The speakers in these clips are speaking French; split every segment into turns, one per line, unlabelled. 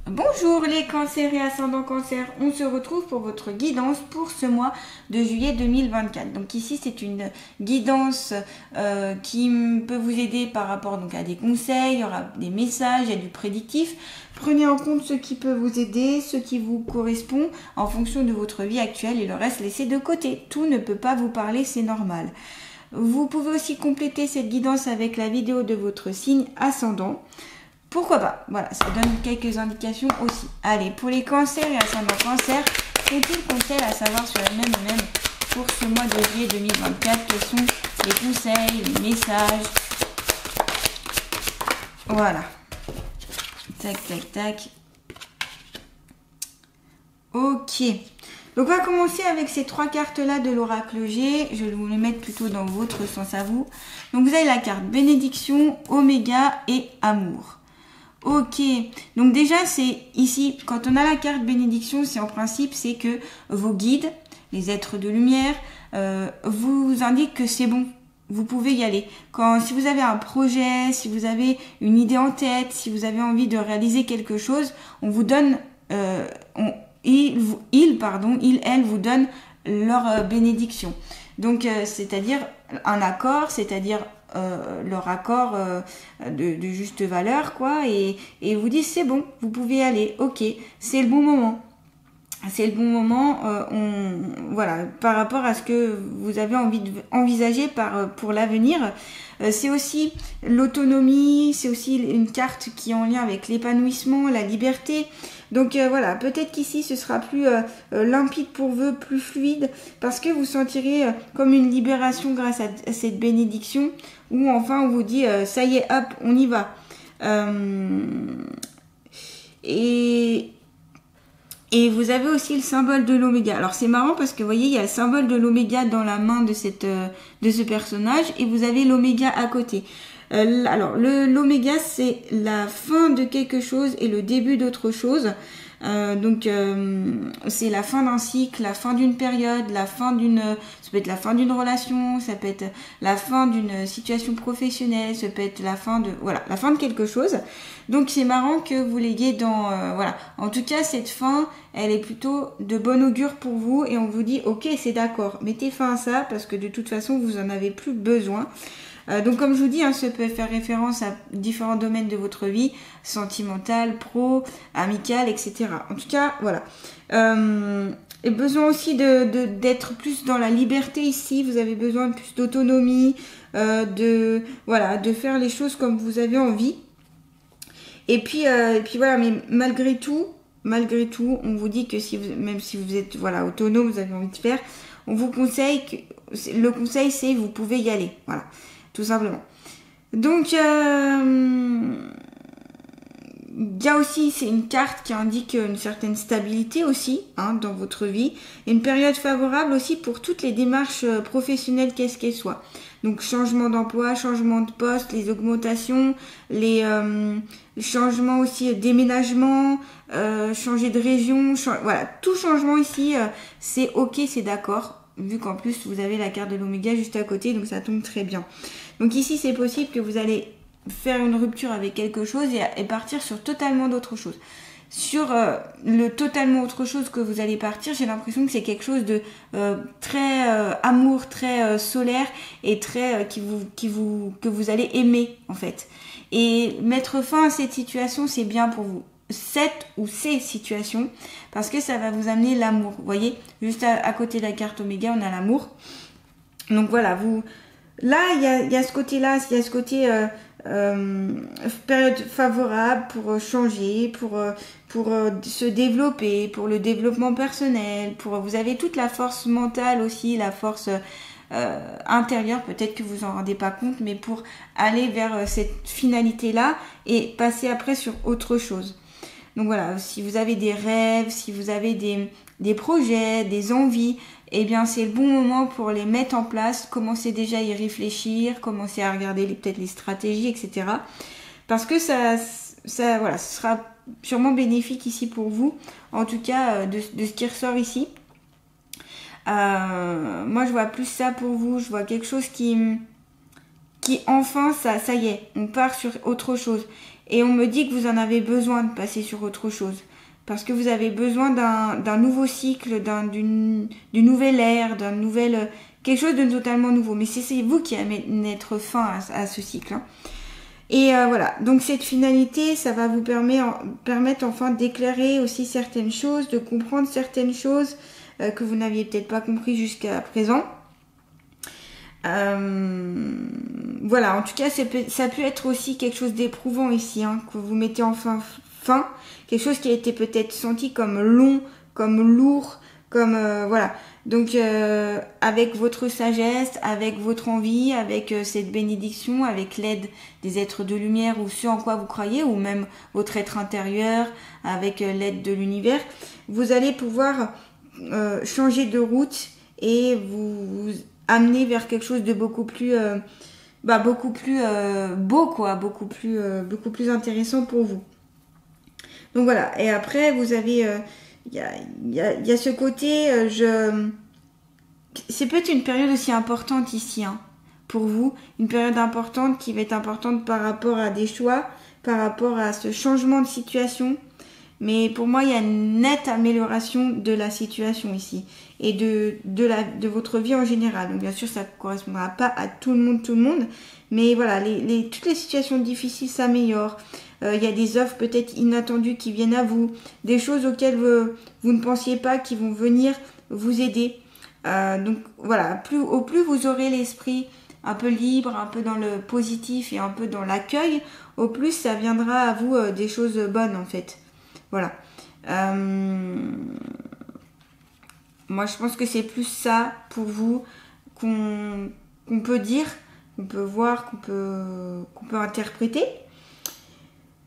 Bonjour les cancers et ascendants cancer, on se retrouve pour votre guidance pour ce mois de juillet 2024. Donc ici c'est une guidance qui peut vous aider par rapport donc, à des conseils, il y aura des messages, il y a du prédictif. Prenez en compte ce qui peut vous aider, ce qui vous correspond en fonction de votre vie actuelle et le reste laissez de côté. Tout ne peut pas vous parler, c'est normal. Vous pouvez aussi compléter cette guidance avec la vidéo de votre signe ascendant. Pourquoi pas? Voilà, ça donne quelques indications aussi. Allez, pour les cancers et ascendants cancer, qu'est-il conseil à savoir sur la même pour ce mois de juillet 2024? Quels sont les conseils, les messages? Voilà. Tac, tac, tac. Ok. Donc on va commencer avec ces trois cartes-là de l'oracle G. Je vais vous les mettre plutôt dans votre sens à vous. Donc vous avez la carte bénédiction, oméga et amour. Ok, donc déjà c'est ici, quand on a la carte bénédiction, c'est en principe, c'est que vos guides, les êtres de lumière, vous indiquent que c'est bon, vous pouvez y aller. Si vous avez un projet, si vous avez une idée en tête, si vous avez envie de réaliser quelque chose, on vous donne, elles vous donnent leur bénédiction. Donc c'est-à-dire un accord, c'est-à-dire leur accord de juste valeur quoi et vous disent c'est bon, vous pouvez y aller, ok, c'est le bon moment. C'est le bon moment, voilà, par rapport à ce que vous avez envie d'envisager pour l'avenir. C'est aussi l'autonomie, c'est aussi une carte qui est en lien avec l'épanouissement, la liberté. Donc voilà, peut-être qu'ici ce sera plus limpide pour vous, plus fluide, parce que vous sentirez comme une libération grâce à cette bénédiction, où enfin on vous dit ça y est, hop, on y va. Et vous avez aussi le symbole de l'oméga. Alors c'est marrant parce que vous voyez, il y a le symbole de l'oméga dans la main de ce personnage et vous avez l'oméga à côté. Alors l'oméga c'est la fin de quelque chose et le début d'autre chose. C'est la fin d'un cycle, la fin d'une période, ça peut être la fin d'une relation, ça peut être la fin d'une situation professionnelle, ça peut être la fin de quelque chose. Donc c'est marrant que vous l'ayez dans voilà. En tout cas cette fin, elle est plutôt de bon augure pour vous et on vous dit ok c'est d'accord, mettez fin à ça parce que de toute façon vous en avez plus besoin. Donc comme je vous dis, ça peut faire référence à différents domaines de votre vie, sentimental, pro, amical, etc. En tout cas, voilà. Et besoin aussi d'être plus dans la liberté ici, vous avez besoin de plus d'autonomie, de faire les choses comme vous avez envie. Et puis voilà, mais malgré tout, on vous dit que même si vous êtes autonome, vous avez envie de faire, on vous conseille le conseil c'est vous pouvez y aller, voilà. Tout simplement. Donc, il y a aussi, c'est une carte qui indique une certaine stabilité aussi dans votre vie. Une période favorable aussi pour toutes les démarches professionnelles, qu'est-ce qu'elles soient. Donc, changement d'emploi, changement de poste, les augmentations, les changements aussi, déménagement, changer de région. Voilà, tout changement ici, c'est ok, c'est d'accord. Vu qu'en plus, vous avez la carte de l'oméga juste à côté, donc ça tombe très bien. Donc ici, c'est possible que vous allez faire une rupture avec quelque chose et partir sur totalement d'autre chose. Sur le totalement autre chose que vous allez partir, j'ai l'impression que c'est quelque chose de très amour, très solaire et très que vous allez aimer en fait. Et mettre fin à cette situation, c'est bien pour vous. Cette ou ces situations, parce que ça va vous amener l'amour. Vous voyez, juste à côté de la carte oméga, on a l'amour. Donc voilà, là, il y a ce côté-là, il y a ce côté période favorable pour changer, pour se développer, pour le développement personnel, vous avez toute la force mentale aussi, la force intérieure, peut-être que vous en rendez pas compte, mais pour aller vers cette finalité-là et passer après sur autre chose. Donc voilà, si vous avez des rêves, si vous avez des projets, des envies, eh bien c'est le bon moment pour les mettre en place, commencer déjà à y réfléchir, commencer à regarder peut-être les stratégies, etc. Parce que ça ce sera sûrement bénéfique ici pour vous, en tout cas de ce qui ressort ici. Moi je vois plus ça pour vous, je vois quelque chose qui enfin, ça y est, on part sur autre chose. Et on me dit que vous en avez besoin de passer sur autre chose. Parce que vous avez besoin d'un nouveau cycle, d'une nouvelle ère, d'un nouvel... quelque chose de totalement nouveau. Mais c'est vous qui allez mettre fin à ce cycle. Hein. Et voilà, donc cette finalité, ça va vous permettre enfin d'éclairer aussi certaines choses, de comprendre certaines choses que vous n'aviez peut-être pas compris jusqu'à présent. Voilà, en tout cas, ça peut être aussi quelque chose d'éprouvant ici, hein, que vous mettez enfin fin, quelque chose qui a été peut-être senti comme long, comme lourd, comme voilà. Donc avec votre sagesse, avec votre envie, avec cette bénédiction, avec l'aide des êtres de lumière ou ce en quoi vous croyez, ou même votre être intérieur, avec l'aide de l'univers, vous allez pouvoir changer de route et vous amener vers quelque chose de beaucoup plus beau, quoi, beaucoup plus intéressant pour vous. Donc voilà, et après vous avez il y a ce côté c'est peut-être une période aussi importante ici, hein, pour vous, une période importante qui va être importante par rapport à des choix, par rapport à ce changement de situation. Mais pour moi, il y a une nette amélioration de la situation ici et de votre vie en général. Donc bien sûr, ça ne correspondra pas à tout le monde, mais voilà, toutes les situations difficiles s'améliorent. Il y a des offres peut-être inattendues qui viennent à vous, des choses auxquelles vous ne pensiez pas qui vont venir vous aider. Donc voilà, au plus vous aurez l'esprit un peu libre, un peu dans le positif et un peu dans l'accueil, au plus ça viendra à vous des choses bonnes en fait. Voilà. Moi, je pense que c'est plus ça pour vous qu'on peut dire, qu'on peut voir, qu'on peut interpréter.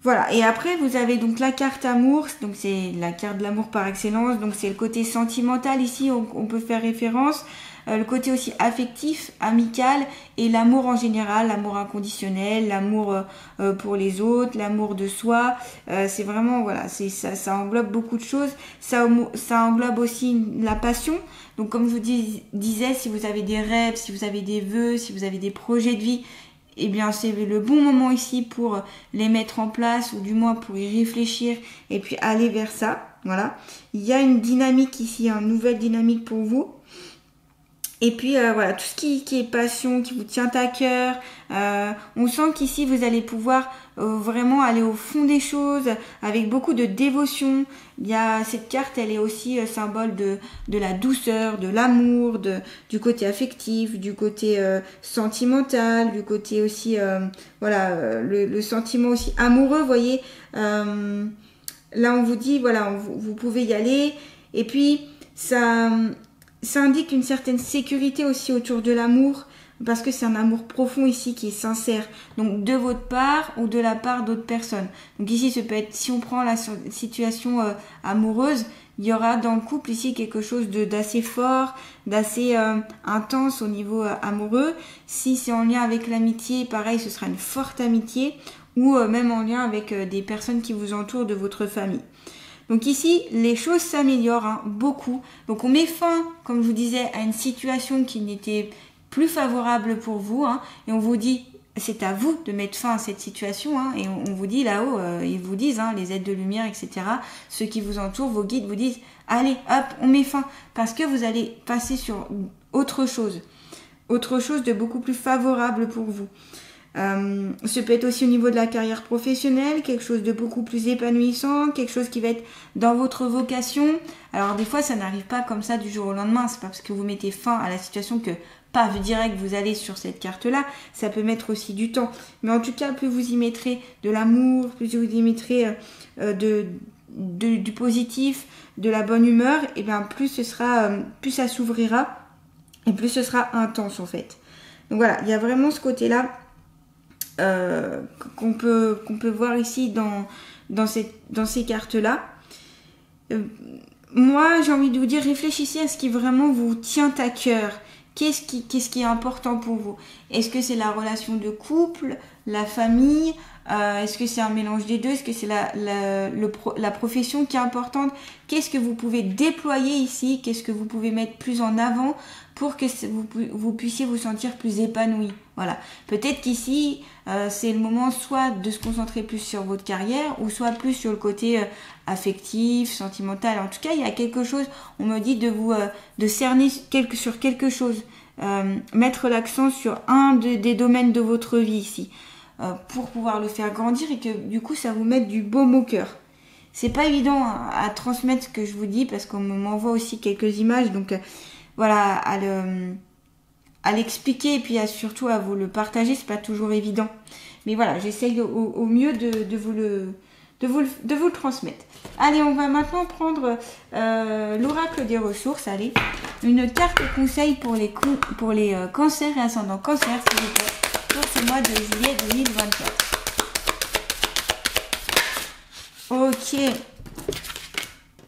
Voilà. Et après, vous avez donc la carte amour. Donc, c'est la carte de l'amour par excellence. Donc, c'est le côté sentimental ici. On peut faire référence. Le côté aussi affectif, amical et l'amour en général, l'amour inconditionnel, l'amour pour les autres, l'amour de soi. C'est vraiment, voilà, ça englobe beaucoup de choses. Ça englobe aussi la passion. Donc comme je vous disais, si vous avez des rêves, si vous avez des vœux, si vous avez des projets de vie, eh bien c'est le bon moment ici pour les mettre en place ou du moins pour y réfléchir et puis aller vers ça. Voilà. Il y a une dynamique ici, une nouvelle dynamique pour vous. Et puis voilà, tout ce qui est passion, qui vous tient à cœur, on sent qu'ici vous allez pouvoir vraiment aller au fond des choses avec beaucoup de dévotion. Il y a cette carte, elle est aussi symbole de la douceur, de l'amour, du côté affectif, du côté sentimental, du côté aussi voilà le sentiment aussi amoureux. Vous voyez, là on vous dit voilà, vous pouvez y aller. Et puis ça indique une certaine sécurité aussi autour de l'amour, parce que c'est un amour profond ici qui est sincère, donc de votre part ou de la part d'autres personnes. Donc ici, ça peut être, si on prend la situation amoureuse, il y aura dans le couple ici quelque chose d'assez fort, d'assez intense au niveau amoureux. Si c'est en lien avec l'amitié, pareil, ce sera une forte amitié, ou même en lien avec des personnes qui vous entourent de votre famille. Donc ici, les choses s'améliorent beaucoup. Donc on met fin, comme je vous disais, à une situation qui n'était plus favorable pour vous. Et on vous dit, c'est à vous de mettre fin à cette situation. Et on vous dit là-haut, ils vous disent, les aides de lumière, etc. Ceux qui vous entourent, vos guides vous disent, allez, hop, on met fin. Parce que vous allez passer sur autre chose. Autre chose de beaucoup plus favorable pour vous. Ce peut être aussi au niveau de la carrière professionnelle, quelque chose de beaucoup plus épanouissant, quelque chose qui va être dans votre vocation. Alors des fois ça n'arrive pas comme ça du jour au lendemain, c'est pas parce que vous mettez fin à la situation que paf direct vous allez sur cette carte là, ça peut mettre aussi du mais en tout cas plus vous y mettrez de l'amour, plus vous y mettrez du positif, de la bonne humeur, et bien plus ça s'ouvrira et plus ce sera intense en fait. Donc voilà, il y a vraiment ce côté là qu'on peut voir ici dans ces cartes-là. Moi, j'ai envie de vous dire, réfléchissez à ce qui vraiment vous tient à cœur. Qu'est-ce qui est important pour vous? Est-ce que c'est la relation de couple, la famille? Est-ce que c'est un mélange des deux? Est-ce que c'est la profession qui est importante? Qu'est-ce que vous pouvez déployer ici? Qu'est-ce que vous pouvez mettre plus en avant pour que vous puissiez vous sentir plus épanoui? Voilà. Peut-être qu'ici, c'est le moment soit de se concentrer plus sur votre carrière ou soit plus sur le côté affectif, sentimental. En tout cas, il y a quelque chose, on me dit de cerner sur quelque chose. Mettre l'accent sur un des domaines de votre vie ici pour pouvoir le faire grandir et que du coup, ça vous mette du baume au cœur. C'est pas évident à transmettre ce que je vous dis parce qu'on m'envoie aussi quelques images, donc voilà, à l'expliquer et puis surtout à vous le partager, c'est pas toujours évident. Mais voilà, j'essaye au mieux de vous le transmettre. Allez, on va maintenant prendre l'oracle des ressources. Allez, une carte conseil pour les cancers et ascendants cancer, s'il vous plaît, pour ce mois de juillet 2024. Ok.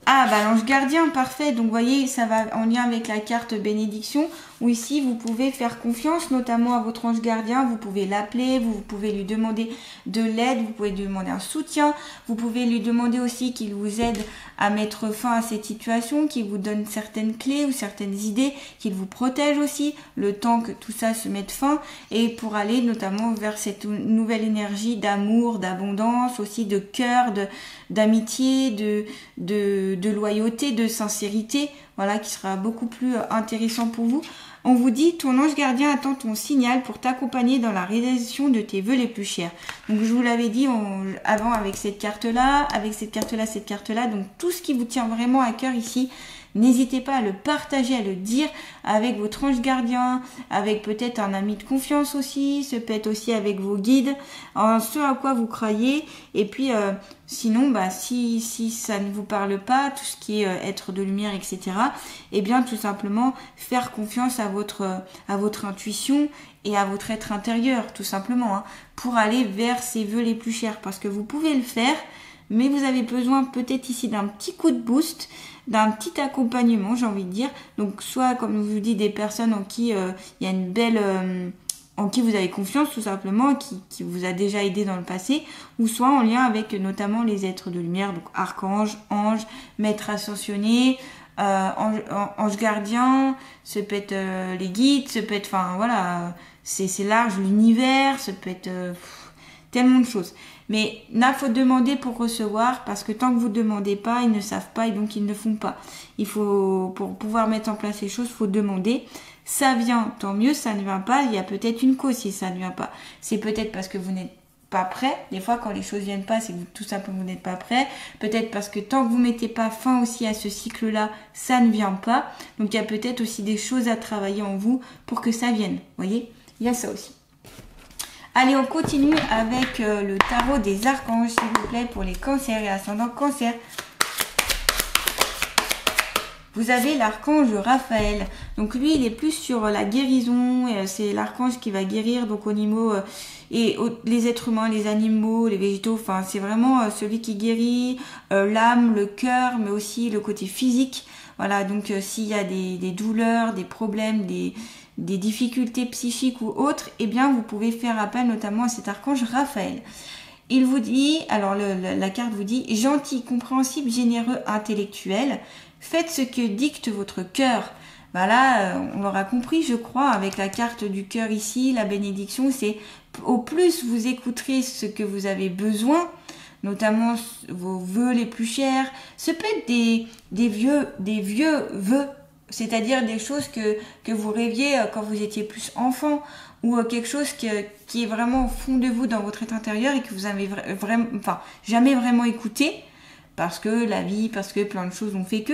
Ah, bah l'ange gardien, parfait. Donc, vous voyez, ça va en lien avec la carte bénédiction, où ici, vous pouvez faire confiance, notamment à votre ange gardien. Vous pouvez l'appeler, vous pouvez lui demander de l'aide, vous pouvez lui demander un soutien. Vous pouvez lui demander aussi qu'il vous aide à mettre fin à cette situation, qu'il vous donne certaines clés ou certaines idées, qu'il vous protège aussi, le temps que tout ça se mette fin, et pour aller notamment vers cette nouvelle énergie d'amour, d'abondance, aussi de cœur, d'amitié, de loyauté, de sincérité, voilà, qui sera beaucoup plus intéressant pour vous. On vous dit, ton ange gardien attend ton signal pour t'accompagner dans la réalisation de tes vœux les plus chers. Donc je vous l'avais dit avant avec cette carte-là, cette carte-là. Donc tout ce qui vous tient vraiment à cœur ici, n'hésitez pas à le partager, à le dire avec votre ange gardien, avec peut-être un ami de confiance aussi, ce peut être aussi avec vos guides, en ce à quoi vous croyez. Et puis sinon, bah, si ça ne vous parle pas, tout ce qui est être de lumière, etc., eh bien tout simplement faire confiance à votre intuition et à votre être intérieur, tout simplement, hein, pour aller vers ces vœux les plus chers. Parce que vous pouvez le faire, mais vous avez besoin peut-être ici d'un petit coup de boost, d'un petit accompagnement, j'ai envie de dire. Donc soit, comme je vous dis, des personnes en qui il y a une belle... en qui vous avez confiance tout simplement, qui vous a déjà aidé dans le passé, ou soit en lien avec notamment les êtres de lumière, donc archange, ange, maître ascensionné, ange gardien, ça peut être les guides, ça peut être, enfin voilà, c'est large, l'univers, ça peut être tellement de choses. Mais là, faut demander pour recevoir, parce que tant que vous ne demandez pas, ils ne savent pas et donc ils ne font pas. Il faut, pour pouvoir mettre en place les choses, il faut demander. Ça vient, tant mieux, ça ne vient pas, il y a peut-être une cause si ça ne vient pas. C'est peut-être parce que vous n'êtes pas prêt. Des fois, quand les choses viennent pas, c'est que tout simplement vous n'êtes pas prêt. Peut-être parce que tant que vous mettez pas fin aussi à ce cycle-là, ça ne vient pas. Donc, il y a peut-être aussi des choses à travailler en vous pour que ça vienne. Vous voyez, il y a ça aussi. Allez, on continue avec le tarot des archanges, s'il vous plaît, pour les cancers et ascendants cancer. Vous avez l'archange Raphaël. Donc lui, il est plus sur la guérison. C'est l'archange qui va guérir donc au niveau les êtres humains, les animaux, les végétaux. Enfin, c'est vraiment celui qui guérit l'âme, le cœur, mais aussi le côté physique. Voilà. Donc s'il y a des douleurs, des problèmes, des difficultés psychiques ou autres, eh bien vous pouvez faire appel notamment à cet archange Raphaël. Il vous dit, alors la carte vous dit, gentil, compréhensible, généreux, intellectuel, faites ce que dicte votre cœur. Ben là, on l'aura compris, je crois, avec la carte du cœur ici, la bénédiction, c'est au plus vous écouterez ce que vous avez besoin, notamment vos vœux les plus chers. Ce peut être des vieux vœux, c'est-à-dire des choses que vous rêviez quand vous étiez plus enfant, ou quelque chose qui est vraiment au fond de vous, dans votre être intérieur, et que vous avez jamais vraiment écouté, parce que la vie, parce que plein de choses ont fait que,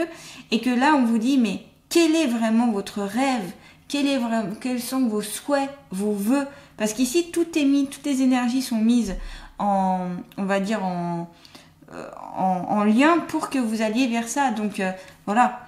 et que là on vous dit, mais quel est vraiment votre rêve, quels sont vos souhaits, vos vœux, parce qu'ici tout est mis, toutes les énergies sont mises en lien pour que vous alliez vers ça. Donc voilà.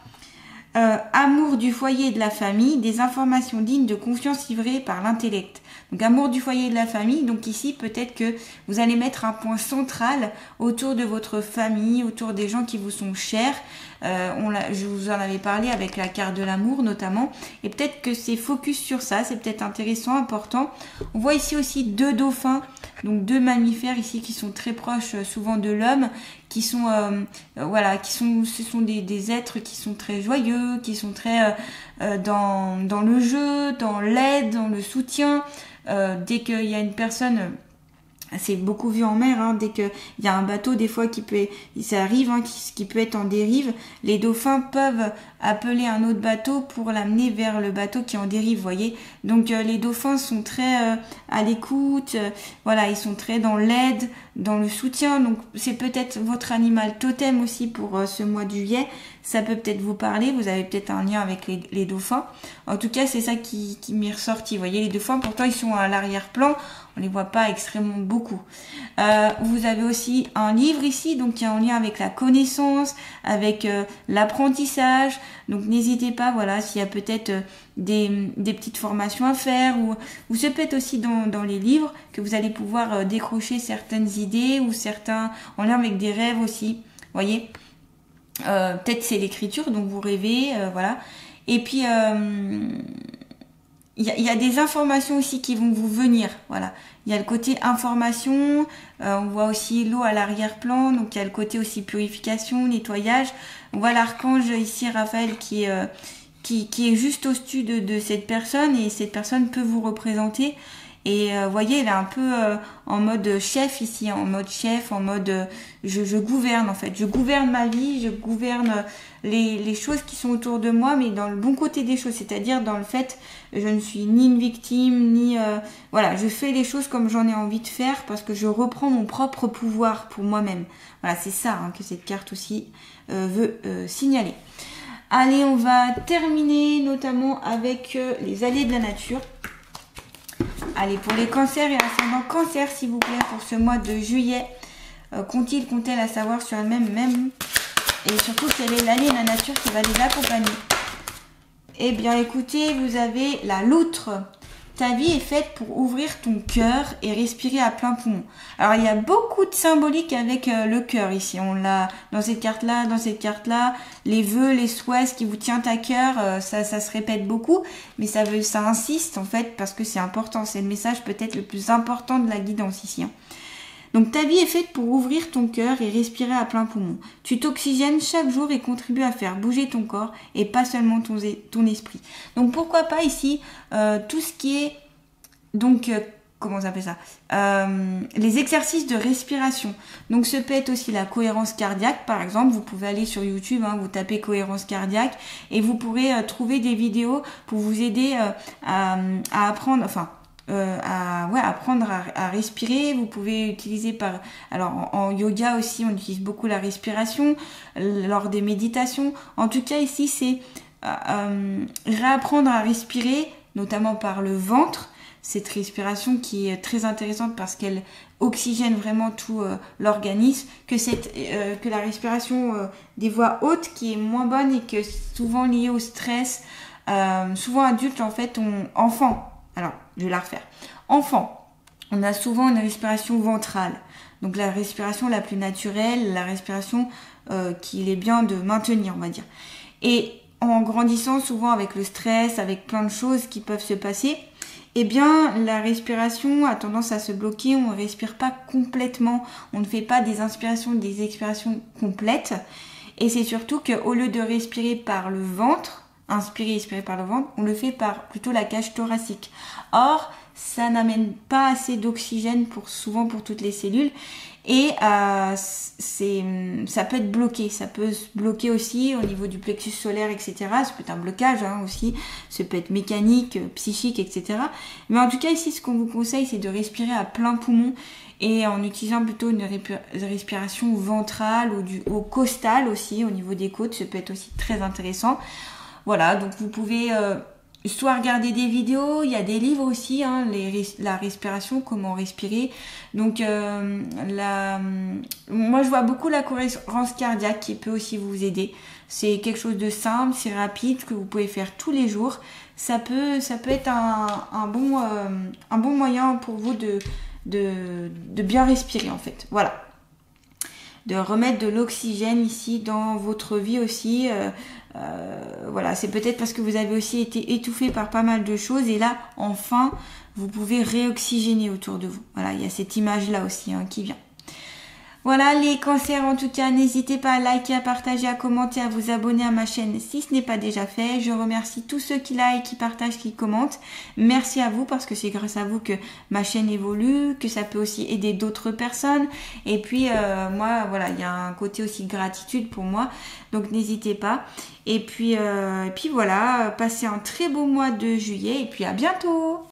Amour du foyer et de la famille, des informations dignes de confiance livrées par l'intellect. Donc amour du foyer et de la famille, donc ici peut-être que vous allez mettre un point central autour de votre famille, autour des gens qui vous sont chers. Je vous en avais parlé avec la carte de l'amour notamment, et peut-être que c'est focus sur ça, c'est peut-être intéressant, important. On voit ici aussi deux dauphins Donc 2 mammifères ici qui sont très proches souvent de l'homme, qui sont voilà, ce sont des êtres qui sont très joyeux, qui sont très dans le jeu, dans l'aide, dans le soutien. Dès qu'il y a une personne, c'est beaucoup vu en mer, hein, dès qu'il y a un bateau, des fois ça arrive, hein, qui peut être en dérive, les dauphins peuvent appeler un autre bateau pour l'amener vers le bateau qui est en dérive, vous voyez. Donc les dauphins sont très à l'écoute, voilà, ils sont très dans l'aide, dans le soutien. Donc c'est peut-être votre animal totem aussi pour ce mois de juillet. Ça peut peut-être vous parler, vous avez peut-être un lien avec les dauphins. En tout cas, c'est ça qui m'est ressorti. Vous voyez, les dauphins, pourtant, ils sont à l'arrière-plan. On les voit pas extrêmement beaucoup. Vous avez aussi un livre ici, donc qui est en lien avec la connaissance, avec l'apprentissage. Donc n'hésitez pas, voilà, s'il y a peut-être des petites formations à faire, ou ça peut être aussi dans les livres que vous allez pouvoir décrocher certaines idées ou certains en lien avec des rêves aussi. Vous voyez. Peut-être c'est l'écriture, donc vous rêvez, voilà. Et puis il y a des informations aussi qui vont vous venir, voilà. Il y a le côté information, on voit aussi l'eau à l'arrière-plan, donc il y a le côté aussi purification, nettoyage. On voit l'archange ici, Raphaël, qui est juste au-dessus de cette personne, et cette personne peut vous représenter. Et vous voyez, elle est un peu en mode chef ici, en mode chef, en mode je gouverne en fait. Je gouverne ma vie, je gouverne les choses qui sont autour de moi, mais dans le bon côté des choses, c'est-à-dire dans le fait, je ne suis ni une victime, ni... voilà, je fais les choses comme j'en ai envie de faire parce que je reprends mon propre pouvoir pour moi-même. Voilà, c'est ça hein, que cette carte aussi veut signaler. Allez, on va terminer notamment avec les alliés de la nature. Allez, pour les cancers et ascendant cancer, s'il vous plaît, pour ce mois de juillet, qu'ont-ils à savoir sur elles-mêmes, même, et surtout quel est l'allié de la nature qui va les accompagner? Eh bien, écoutez, vous avez la loutre. Ta vie est faite pour ouvrir ton cœur et respirer à plein poumon. Alors, il y a beaucoup de symbolique avec le cœur ici. On l'a dans cette carte-là, les vœux, les souhaits, ce qui vous tient à cœur, ça se répète beaucoup, mais ça insiste en fait parce que c'est important. C'est le message peut-être le plus important de la guidance ici. Hein. Donc, ta vie est faite pour ouvrir ton cœur et respirer à plein poumon. Tu t'oxygènes chaque jour et contribues à faire bouger ton corps et pas seulement ton esprit. Donc, pourquoi pas ici, tout ce qui est, donc, comment on appelle ça, les exercices de respiration. Donc, ce peut être aussi la cohérence cardiaque, par exemple. Vous pouvez aller sur YouTube, hein, vous tapez cohérence cardiaque et vous pourrez trouver des vidéos pour vous aider à apprendre, enfin, apprendre à respirer. Vous pouvez utiliser en yoga aussi, on utilise beaucoup la respiration lors des méditations. En tout cas, ici, c'est réapprendre à respirer, notamment par le ventre. Cette respiration qui est très intéressante parce qu'elle oxygène vraiment tout l'organisme, que la respiration des voix hautes qui est moins bonne et que souvent liée au stress. Souvent adultes, en fait, enfants. Alors, je vais la refaire. Enfant, on a souvent une respiration ventrale. Donc, la respiration la plus naturelle, la respiration qu'il est bien de maintenir, on va dire. Et en grandissant, souvent avec le stress, avec plein de choses qui peuvent se passer, eh bien, la respiration a tendance à se bloquer. On ne respire pas complètement. On ne fait pas des inspirations, des expirations complètes. Et c'est surtout qu'au lieu de respirer par le ventre, inspirer et expirer par le ventre, on le fait par plutôt la cage thoracique. Or, ça n'amène pas assez d'oxygène souvent pour toutes les cellules et ça peut être bloqué. Ça peut se bloquer aussi au niveau du plexus solaire, etc. Ça peut être un blocage hein, aussi. Ça peut être mécanique, psychique, etc. Mais en tout cas, ici, ce qu'on vous conseille, c'est de respirer à plein poumon et en utilisant plutôt une respiration ventrale ou costale aussi, au niveau des côtes. Ça peut être aussi très intéressant. Voilà, donc vous pouvez soit regarder des vidéos, il y a des livres aussi, hein, la respiration, comment respirer. Donc moi je vois beaucoup la cohérence cardiaque qui peut aussi vous aider. C'est quelque chose de simple, c'est rapide, que vous pouvez faire tous les jours. Ça peut être un bon moyen pour vous de bien respirer en fait. Voilà. de remettre de l'oxygène ici dans votre vie aussi. Voilà, c'est peut-être parce que vous avez aussi été étouffé par pas mal de choses et là, enfin, vous pouvez réoxygéner autour de vous. Voilà, il y a cette image-là aussi qui vient. Voilà les cancers, en tout cas, n'hésitez pas à liker, à partager, à commenter, à vous abonner à ma chaîne si ce n'est pas déjà fait. Je remercie tous ceux qui likent, qui partagent, qui commentent. Merci à vous parce que c'est grâce à vous que ma chaîne évolue, que ça peut aussi aider d'autres personnes. Et puis moi, voilà, il y a un côté aussi de gratitude pour moi. Donc n'hésitez pas. Et puis voilà, passez un très beau mois de juillet et puis à bientôt.